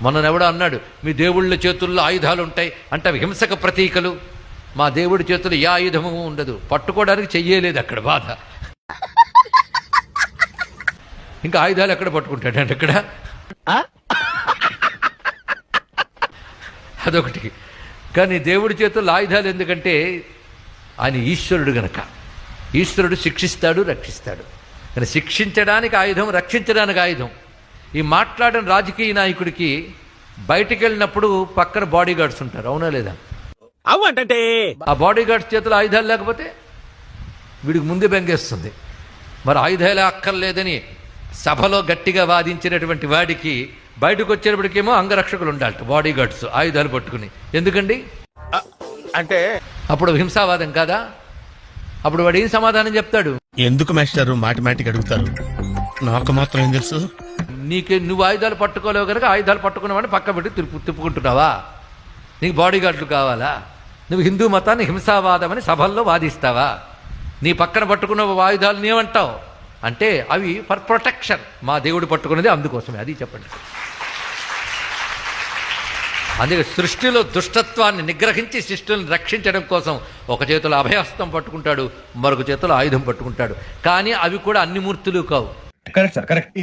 మొన్నెవడో అన్నాడు, మీ దేవుళ్ళ చేతుల్లో ఆయుధాలు ఉంటాయి అంటే అవి హింసక ప్రతీకలు. మా దేవుడి చేతులు ఏ ఆయుధము ఉండదు, పట్టుకోవడానికి చెయ్యలేదు అక్కడ బాధ. ఇంకా ఆయుధాలు ఎక్కడ పట్టుకుంటాడంటే అక్కడ అదొకటి. కానీ దేవుడి చేతుల్లో ఆయుధాలు ఎందుకంటే ఆయన ఈశ్వరుడు గనక. ఈశ్వరుడు శిక్షిస్తాడు, రక్షిస్తాడు. కానీ శిక్షించడానికి ఆయుధం, రక్షించడానికి ఆయుధం. ఈ మాట్లాడిన రాజకీయ నాయకుడికి బయటికి వెళ్ళినప్పుడు పక్కన బాడీ గార్డ్స్ ఉంటారు, అవునా లేదా? అవ్వంటే ఆ బాడీ గార్డ్స్ చేతులు ఆయుధాలు లేకపోతే వీడికి ముందే బెంగేస్తుంది. మరి ఆయుధాలే అక్కర్లేదని సభలో గట్టిగా వాదించినటువంటి వాడికి బయటకు వచ్చేటప్పటికేమో అంగరక్షకులు ఉండాలి, బాడీ గార్డ్స్ ఆయుధాలు పట్టుకుని. ఎందుకండి అంటే అప్పుడు హింసావాదం కాదా? అప్పుడు వాడు ఏం సమాధానం చెప్తాడు? ఎందుకు మాస్టారు మాటిమాటికి అడుగుతారు? నాకు మాత్రం ఏం తెలుసు? నువ్వు ఆయుధాలు పట్టుకోలేవు కనుక ఆయుధాలు పట్టుకున్నావని పక్క పెట్టి తిప్పుకుంటున్నావా? నీకు బాడీ గార్డులు కావాలా? నువ్వు హిందూ మతాన్ని హింసావాదం అని సభల్లో వాదిస్తావా? నీ పక్కన పట్టుకున్న ఆయుధాలను ఏమంటావు అంటే అవి ఫర్ ప్రొటెక్షన్. మా దేవుడు పట్టుకున్నది అందుకోసమే, అది చెప్పండి. అందుకే సృష్టిలో దుష్టత్వాన్ని నిగ్రహించి సృష్టిని రక్షించడం కోసం ఒక చేతిలో అభయహస్తం పట్టుకుంటాడు, మరొక చేతిలో ఆయుధం పట్టుకుంటాడు. కానీ అవి కూడా అన్ని మూర్తులు కావు. Correct sir, correct.